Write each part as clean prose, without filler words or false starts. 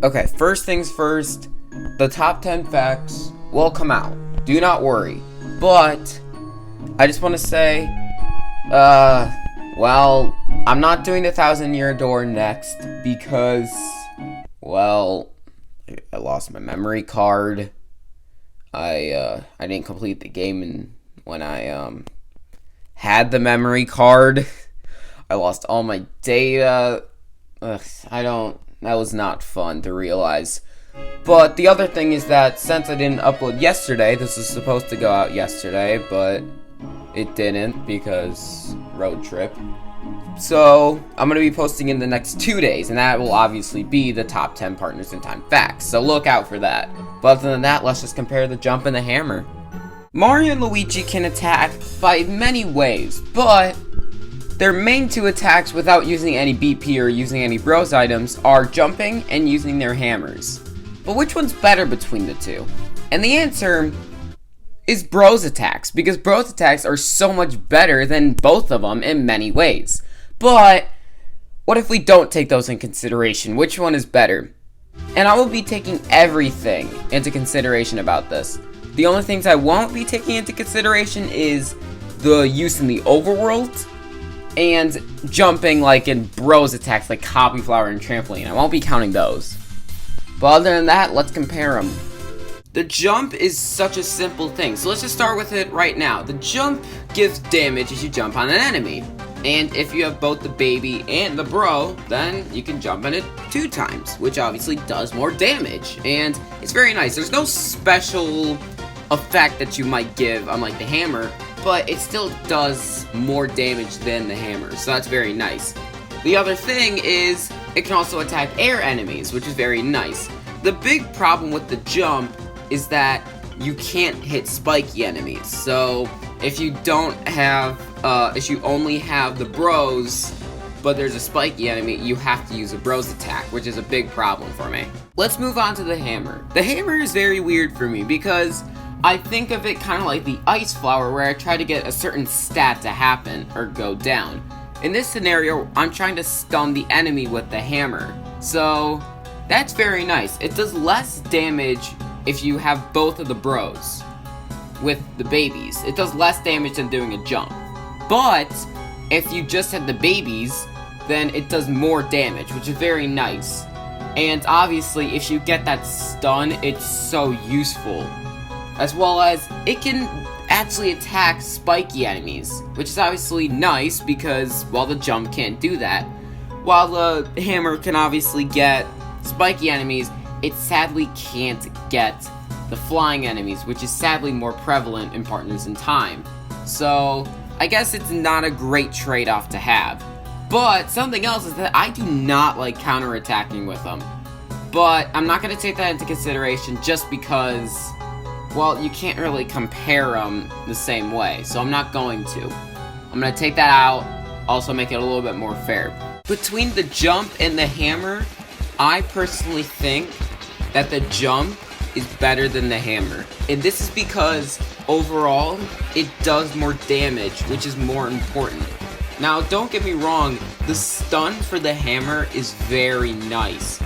Okay, first things first, the top 10 facts will come out. Do not worry. But, I just want to say, well, I'm not doing the 1,000-year door next because, well, I lost my memory card. I didn't complete the game when I, had the memory card. I lost all my data. That was not fun to realize. But the other thing is that since I didn't upload yesterday, this was supposed to go out yesterday, but it didn't because road trip. So I'm going to be posting in the next 2 days, and that will obviously be the top 10 Partners in Time facts. So look out for that. But other than that, let's just compare the jump and the hammer. Mario and Luigi can attack by many ways, but their main two attacks without using any BP or using any bros items are jumping and using their hammers. But which one's better between the two? And the answer is bros attacks, because bros attacks are so much better than both of them in many ways. But what if we don't take those in consideration? Which one is better? And I will be taking everything into consideration about this. The only things I won't be taking into consideration is the use in the overworld and jumping like in bros attacks like Copy Flower and Trampoline. I won't be counting those. But other than that, let's compare them. The jump is such a simple thing, so let's just start with it right now. The jump gives damage as you jump on an enemy. And if you have both the baby and the bro, then you can jump on it 2 times, which obviously does more damage. And it's very nice. There's no special effect that you might give on like the hammer, but it still does more damage than the hammer, so that's very nice. The other thing is, it can also attack air enemies, which is very nice. The big problem with the jump is that you can't hit spiky enemies, so if you don't have, if you only have the bros, but there's a spiky enemy, you have to use a bros attack, which is a big problem for me. Let's move on to the hammer. The hammer is very weird for me, because I think of it kind of like the ice flower, where I try to get a certain stat to happen or go down. In this scenario, I'm trying to stun the enemy with the hammer. So that's very nice. It does less damage if you have both of the bros with the babies. It does less damage than doing a jump. But if you just had the babies, then it does more damage, which is very nice. And obviously, if you get that stun, it's so useful. As well as, it can actually attack spiky enemies, which is obviously nice because, well, the jump can't do that. While the hammer can obviously get spiky enemies, it sadly can't get the flying enemies, which is sadly more prevalent in Partners in Time. So, I guess it's not a great trade-off to have. But, something else is that I do not like counterattacking with them. But, I'm not going to take that into consideration just because, well, you can't really compare them the same way, so I'm not going to. I'm going to take that out, also make it a little bit more fair. Between the jump and the hammer, I personally think that the jump is better than the hammer. And this is because, overall, it does more damage, which is more important. Now, don't get me wrong, the stun for the hammer is very nice.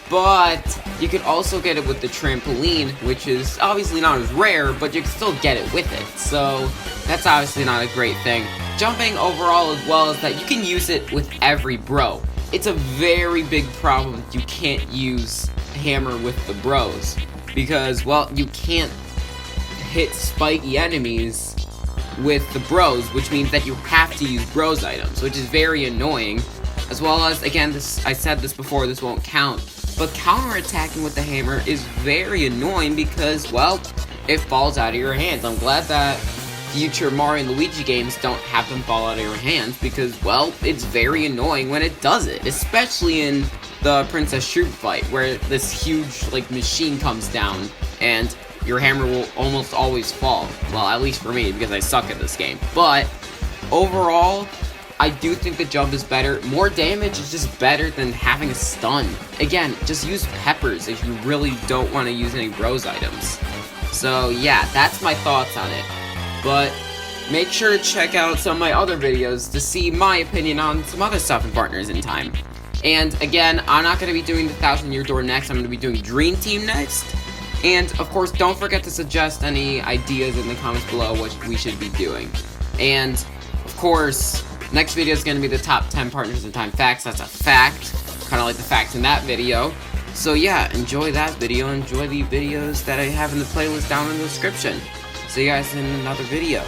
But you can also get it with the trampoline, which is obviously not as rare, but you can still get it with it. So that's obviously not a great thing. Jumping overall as well is that you can use it with every bro. It's a very big problem that you can't use hammer with the bros. Because, well, you can't hit spiky enemies with the bros, which means that you have to use bros items, which is very annoying. As well as, again, I said this before, this won't count. But counterattacking with the hammer is very annoying because, well, it falls out of your hands. I'm glad that future Mario and Luigi games don't have them fall out of your hands because, well, it's very annoying when it does it. Especially in the Princess Shroob fight, where this huge, like, machine comes down and your hammer will almost always fall. Well, at least for me, because I suck at this game. But, overall, I do think the jump is better. More damage is just better than having a stun. Again, just use peppers if you really don't want to use any bros items. So yeah, that's my thoughts on it. But make sure to check out some of my other videos to see my opinion on some other stuff in Partners in Time. And again, I'm not going to be doing the 1,000-year door next. I'm going to be doing Dream Team next. And of course, don't forget to suggest any ideas in the comments below what we should be doing. And of course, next video is going to be the top 10 partners in time facts. That's a fact, kind of like the facts in that video. So yeah, enjoy that video. Enjoy the videos that I have in the playlist down in the description. See you guys in another video.